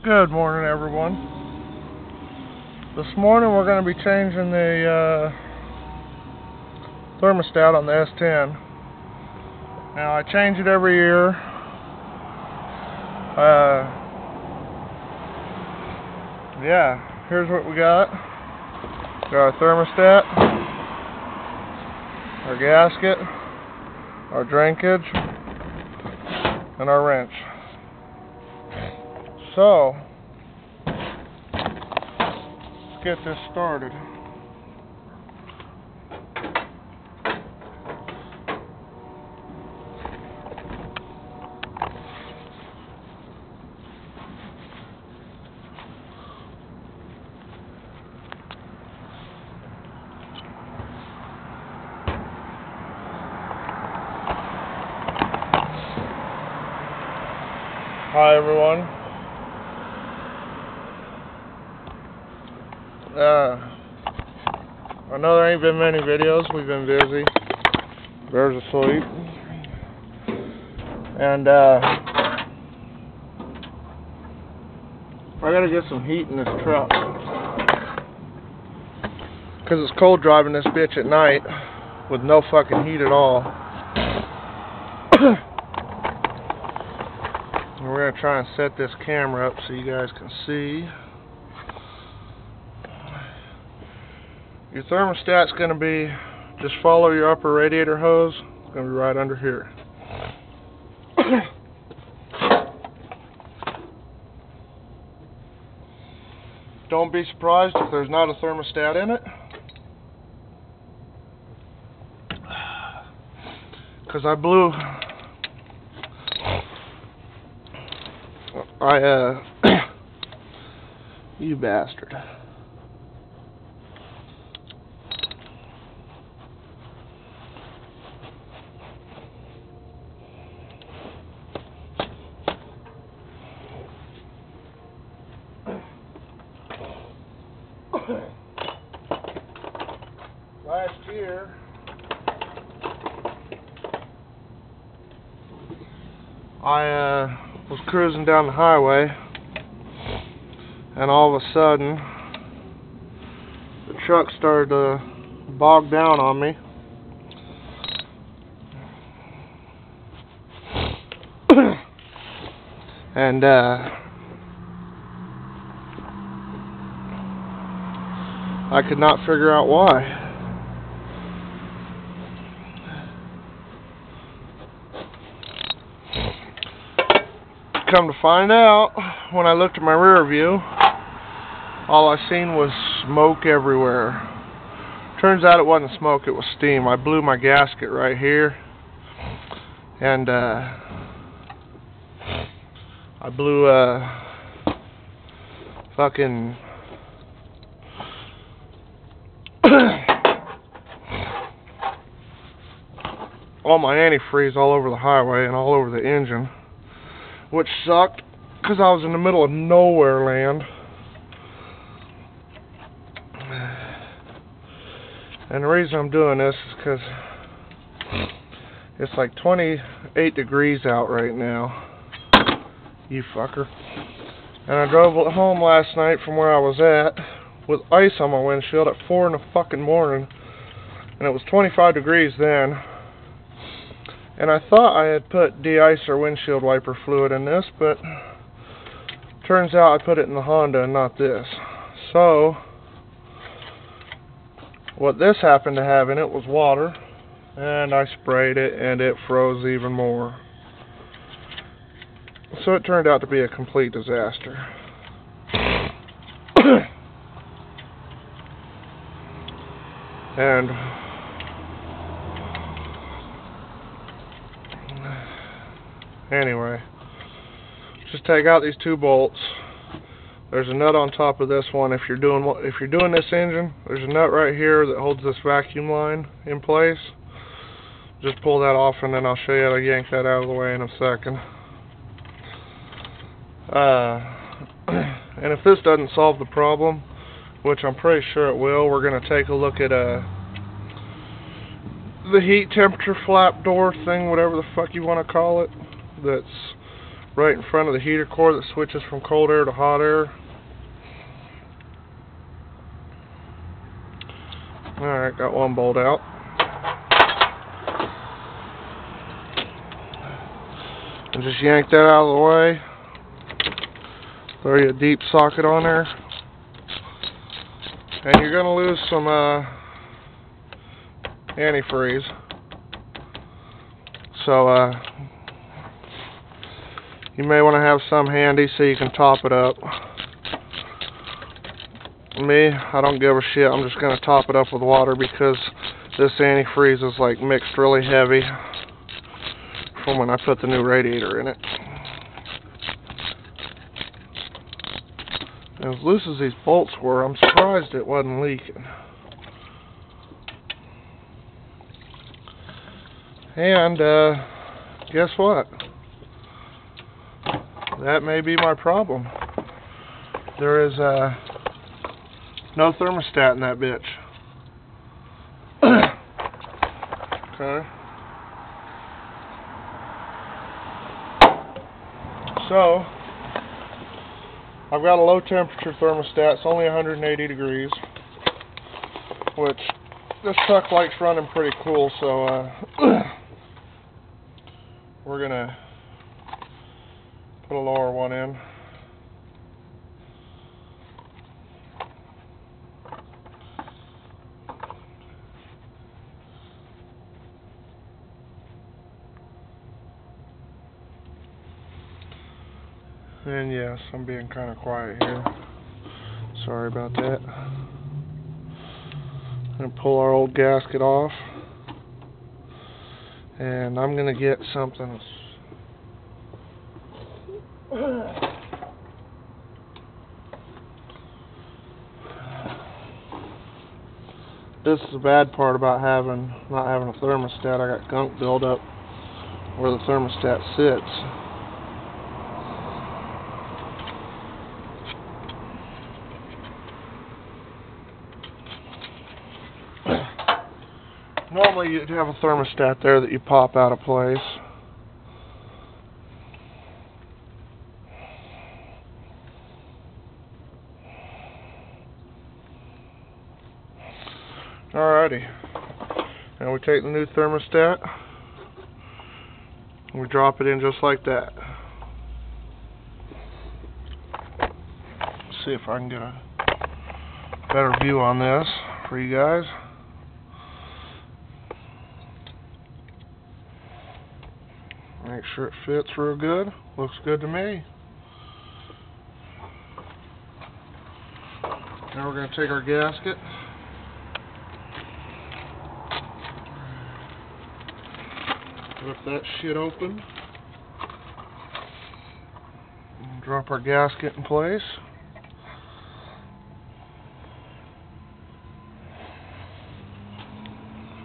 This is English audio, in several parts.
Good morning, everyone. This morning we're going to be changing the thermostat on the S10. Now I change it every year. Yeah, here's what we got. Got our thermostat, our gasket, our drankage, and our wrench. So, let's get this started. Hi everyone. I know there ain't been many videos. We've been busy. Bear's asleep. And I gotta get some heat in this truck, cause it's cold driving this bitch at night with no fucking heat at all. And we're gonna try and set this camera up so you guys can see. Your thermostat's going to be, just follow your upper radiator hose. It's going to be right under here. Don't be surprised if there's not a thermostat in it, because I blew, you bastard. Last year, I was cruising down the highway, and all of a sudden, the truck started to bog down on me. And I could not figure out why. Come to find out, when I looked at my rear view, all I seen was smoke everywhere. Turns out it wasn't smoke, it was steam. I blew my gasket right here, and I blew fucking all my antifreeze all over the highway and all over the engine, which sucked because I was in the middle of nowhere land. And the reason I'm doing this is because it's like 28 degrees out right now. You fucker. And I drove home last night from where I was at with ice on my windshield at 4 in the fucking morning, and it was 25 degrees then. And I thought I had put de-icer windshield wiper fluid in this, but turns out I put it in the Honda and not this. So what this happened to have in it was water, and I sprayed it and it froze even more. So it turned out to be a complete disaster. And anyway, just take out these two bolts. There's a nut on top of this one. If you're doing this engine, there's a nut right here that holds this vacuum line in place. Just pull that off, and then I'll show you how to yank that out of the way in a second. And if this doesn't solve the problem, which I'm pretty sure it will, we're going to take a look at the heat temperature flap door thing, whatever the fuck you want to call it, that's right in front of the heater core that switches from cold air to hot air. Alright, got one bolt out. And just yank that out of the way. Throw you a deep socket on there. And you're going to lose some antifreeze. So you may want to have some handy so you can top it up. Me, I don't give a shit. I'm just going to top it up with water because this antifreeze is like mixed really heavy from when I put the new radiator in it. And as loose as these bolts were, I'm surprised it wasn't leaking. And guess what? That may be my problem. There is no thermostat in that bitch. Okay. So, I've got a low temperature thermostat. It's only 180 degrees, which this truck likes running pretty cool, so we're gonna put a lower one in. And yes, I'm being kind of quiet here. Sorry about that. I'm going to pull our old gasket off. And I'm going to get something. This is the bad part about not having a thermostat. I got gunk buildup where the thermostat sits. Normally you'd have a thermostat there that you pop out of place. Alrighty. Now we take the new thermostat and we drop it in just like that. See if I can get a better view on this for you guys. Make sure it fits real good. Looks good to me. Now we're going to take our gasket. Rip that shit open. And drop our gasket in place.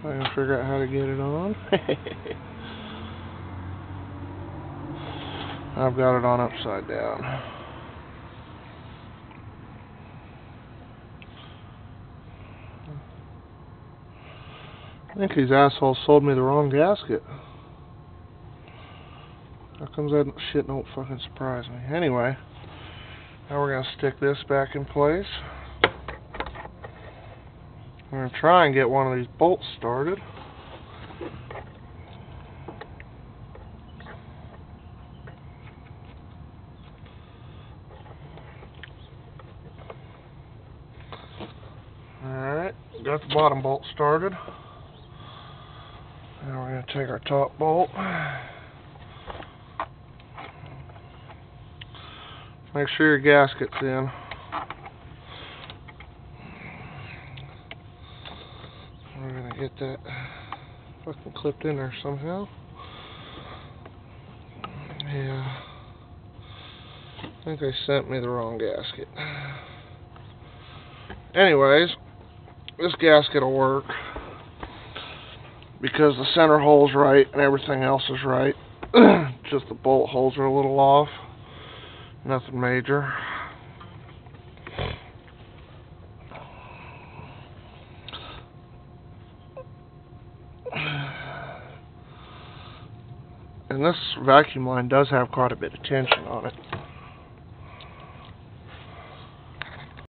I can figure out how to get it on. I've got it on upside down. I think these assholes sold me the wrong gasket. How comes that shit don't fucking surprise me? Anyway, now we're going to stick this back in place. We're going to try and get one of these bolts started. Alright, got the bottom bolt started. Now we're going to take our top bolt. Make sure your gasket's in. We're going to get that fucking clipped in there somehow. Yeah. I think they sent me the wrong gasket. Anyways, this gasket will work because the center hole's right and everything else is right. Just the bolt holes are a little off. Nothing major. And this vacuum line does have quite a bit of tension on it.